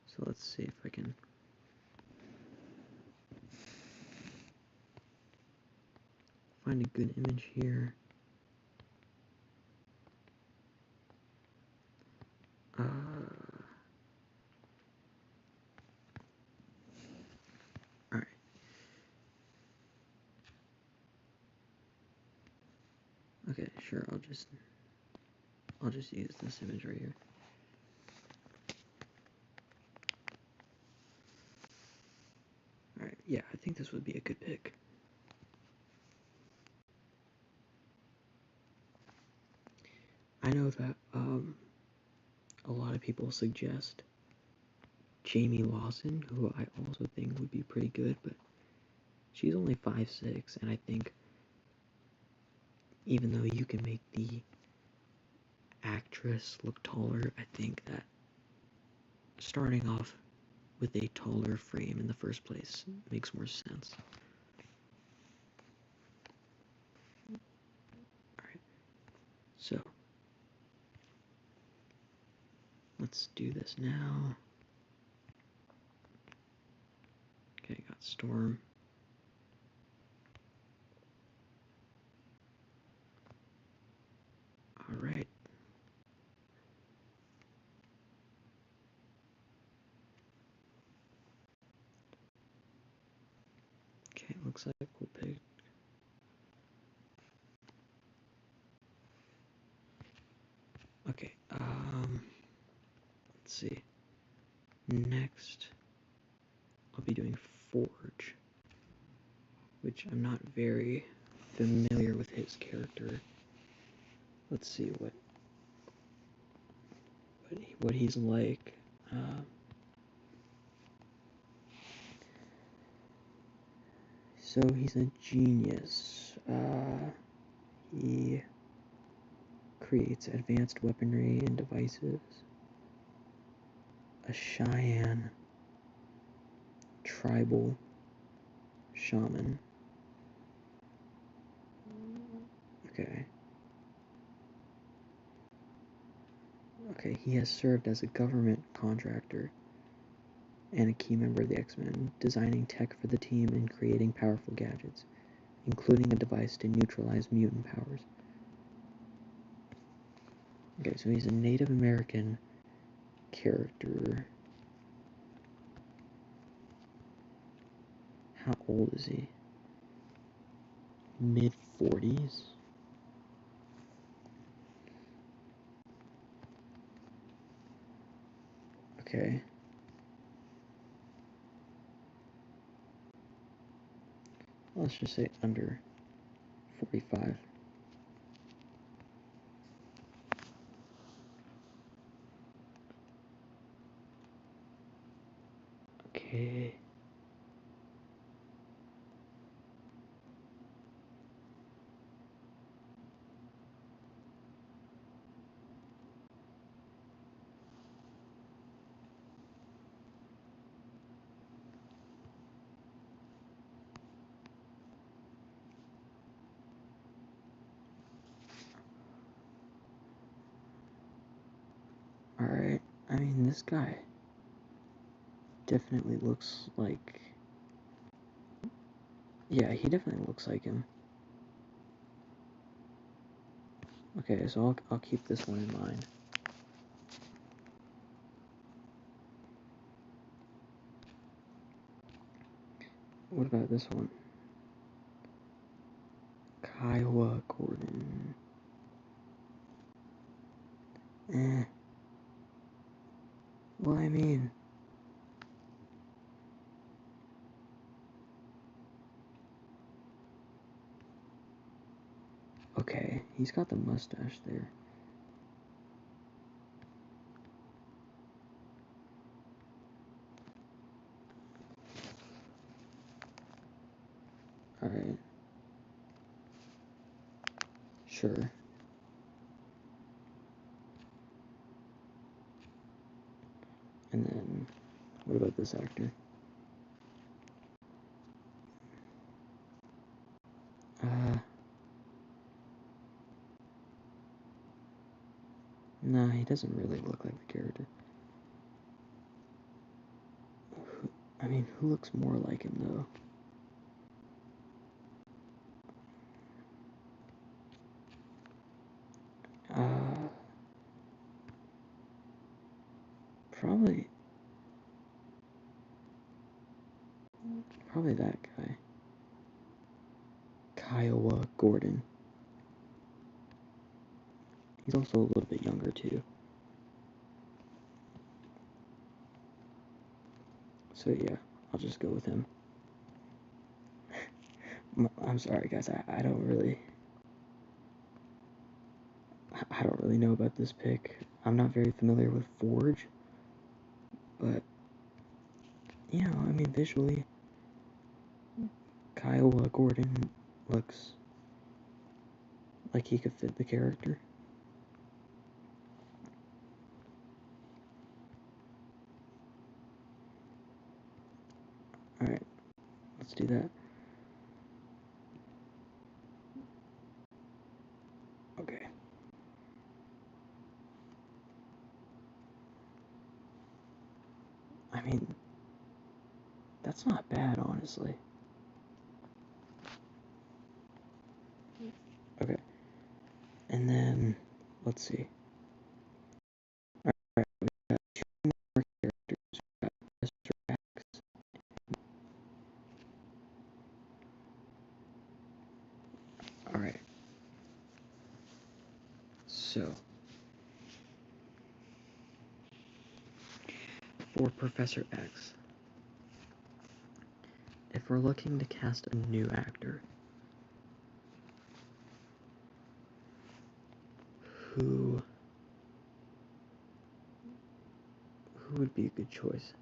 So let's see if I can find a good image here. Alright. Okay, sure, I'll just use this image right here. Alright, yeah, I think this would be a good pick. I know that a lot of people suggest Jamie Lawson, who I also think would be pretty good, but she's only 5'6", and I think even though you can make the actress look taller, I think that starting off with a taller frame in the first place makes more sense. Alright, so let's do this now. Okay, got Storm. Alright. Okay, looks like we'll pick. Okay, let's see. Next, I'll be doing Forge, which I'm not very familiar with his character. Let's see what he's like. So he's a genius. He creates advanced weaponry and devices. A Cheyenne tribal shaman. Okay. Okay, he has served as a government contractor and a key member of the X-Men, designing tech for the team and creating powerful gadgets, including a device to neutralize mutant powers. Okay, so he's a Native American character. How old is he? Mid-40s? Okay. Let's just say under 45. Okay. Alright, I mean, this guy definitely looks like... Yeah, he definitely looks like him. Okay, so I'll keep this one in mind. What about this one? Kiowa Gordon. Well, I mean... Okay, he's got the mustache there. Alright. Sure. And then, what about this actor? Nah, he doesn't really look like the character. I mean, who looks more like him, though? Probably that guy. Kiowa Gordon. He's also a little bit younger too. So yeah, I'll just go with him. I'm sorry guys, I don't really know about this pick. I'm not very familiar with Forge, but you know, I mean visually Kyle Gordon looks like he could fit the character. Alright, let's do that. Okay. I mean, that's not bad, honestly. Okay. And then, let's see. Alright, we got two more characters. We got Mr. X. Alright. So, for Professor X, if we're looking to cast a new actor, who would be a good choice?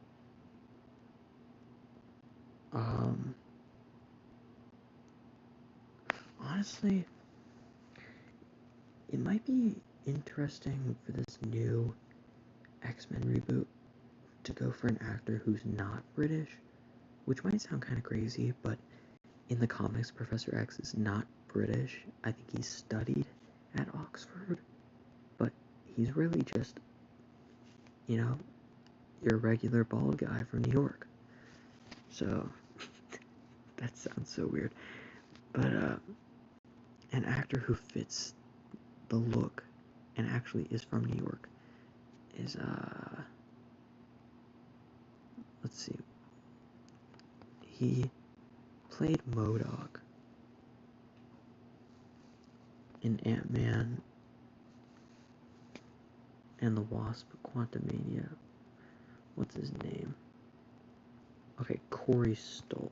Honestly, it might be interesting for this new X-Men reboot to go for an actor who's not British, which might sound kind of crazy, but in the comics, Professor X is not British. I think he studied at Oxford, but he's really just, you know, your regular bald guy from New York. So, that sounds so weird. But, an actor who fits the look and actually is from New York is, let's see. He played MODOK in Ant-Man and the Wasp: Quantumania. What's his name? Okay, Corey Stoll.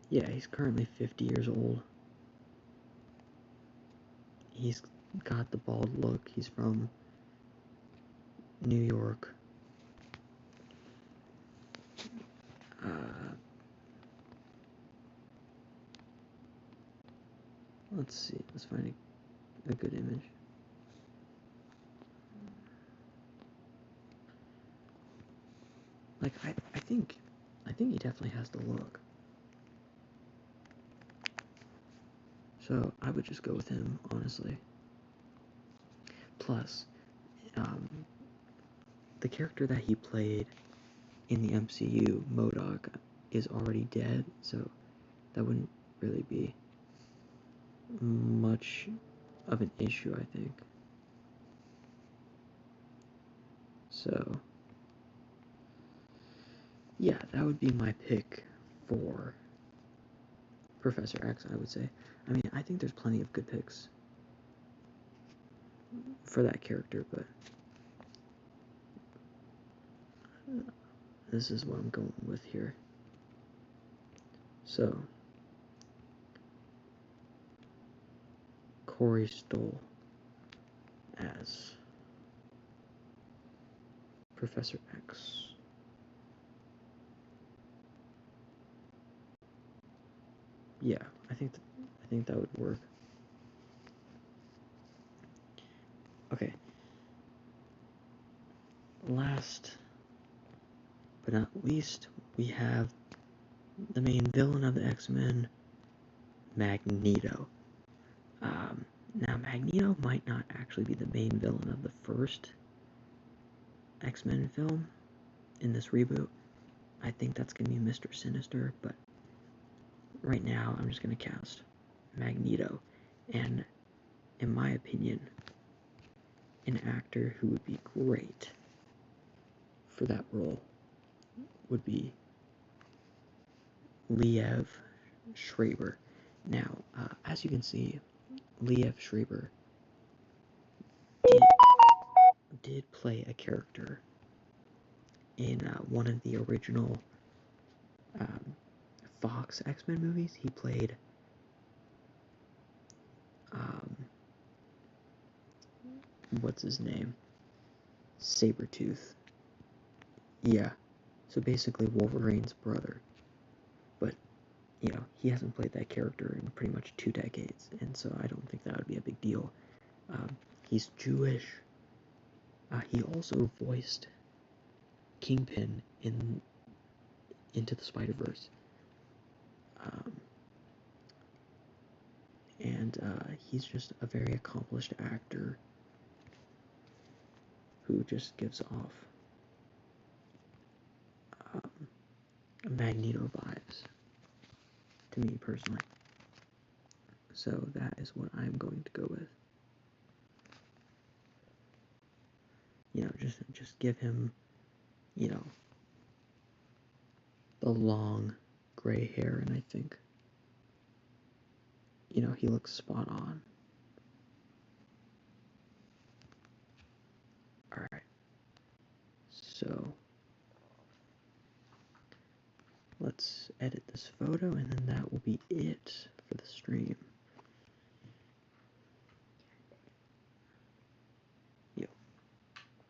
Yeah, he's currently 50 years old. He's got the bald look. He's from New York. Let's see. Let's find a good image. Like, I think he definitely has the look. So I would just go with him, honestly. Plus, the character that he played in the MCU, MODOK, is already dead, so that wouldn't really be much of an issue, I think. So, yeah, that would be my pick for Professor X, I would say. I mean, I think there's plenty of good picks for that character, but this is what I'm going with here. So, Corey Stoll as Professor X. Yeah, I think that would work. Okay. Last but not least, we have the main villain of the X-Men, Magneto. Now, Magneto might not actually be the main villain of the first X-Men film in this reboot. I think that's going to be Mr. Sinister, but right now I'm just going to cast Magneto. And in my opinion, an actor who would be great for for that role would be Liev Schreiber. Now, as you can see, Liev Schreiber did play a character in one of the original Fox X-Men movies. He played what's his name? Sabretooth. Yeah. So basically Wolverine's brother. But, you know, he hasn't played that character in pretty much 2 decades, and so I don't think that would be a big deal. He's Jewish. He also voiced Kingpin in Into the Spider-Verse. And he's just a very accomplished actor who just gives off Magneto vibes to me personally. So that is what I'm going to go with. You know, just give him, you know, the long gray hair, and I think, you know, he looks spot on. Alright. So let's edit this photo, and then that will be it for the stream. Yo,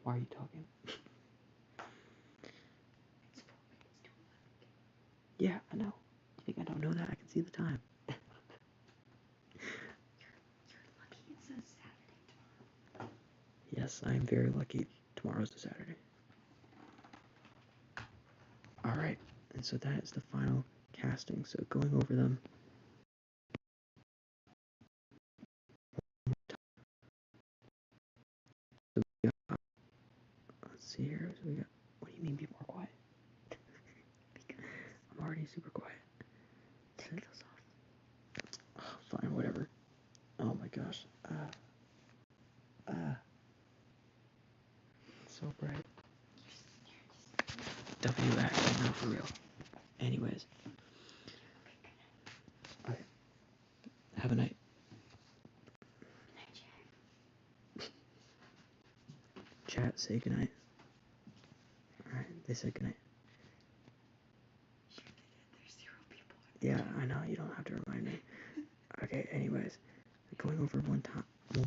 why are you talking? Yeah, I know. You think I don't know that? I can see the time. You're lucky it says Saturday tomorrow. Yes, I am very lucky. Tomorrow's the Saturday. Alright, and so that is the final casting. So going over them. So we got, let's see here. So we got, what do you mean be more quiet? I'm already super quiet. Turn this off. Oh, fine, whatever. Oh my gosh. It's so bright. WX, not for real. Anyways. Okay. Have a night. Chat, say goodnight. Alright, they said goodnight. Sure they did. There's 0 people. Yeah, I know. You don't have to remind me. Okay, anyways. Going over one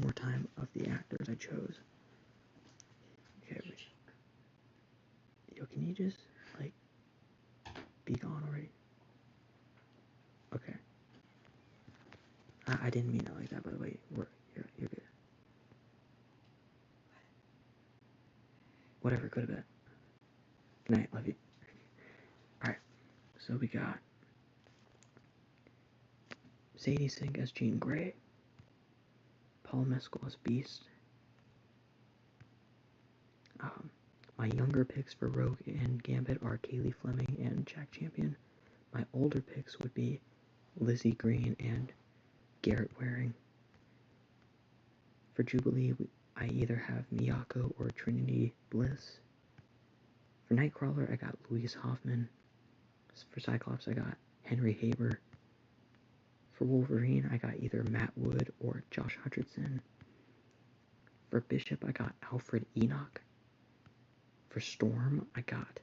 more time of the actors I chose. Okay. Yo, can you just, like, be gone already? Okay. I didn't mean it like that, by the way. You're good. Whatever, go to bed. Good night, love you. Alright, so we got Sadie Sink as Jean Grey, Paul Mescal as Beast. My younger picks for Rogue and Gambit are Kaylee Fleming and Jack Champion. My older picks would be Lizzie Green and Garrett Waring. For Jubilee, I either have Miyako or Trinity Bliss. For Nightcrawler, I got Louise Hoffman. For Cyclops, I got Henry Haber. For Wolverine, I got either Matt Wood or Josh Hutcherson. For Bishop, I got Alfred Enoch. For Storm, I got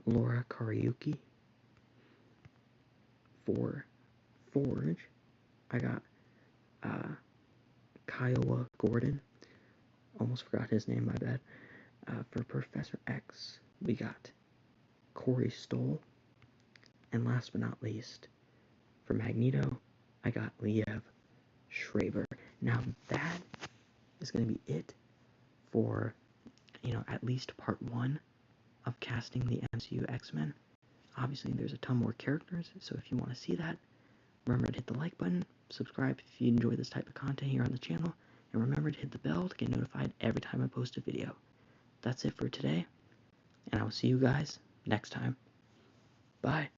Laura Kariuki. For Forge, I got Kiowa Gordon. Almost forgot his name, my bad. For Professor X, we got Corey Stoll. And last but not least, for Magneto, I got Liev Schreiber. Now that is going to be it for, you know, at least part 1 of casting the MCU X-Men. Obviously, there's a ton more characters, so if you want to see that, remember to hit the like button, subscribe if you enjoy this type of content here on the channel, and remember to hit the bell to get notified every time I post a video. That's it for today, and I will see you guys next time. Bye.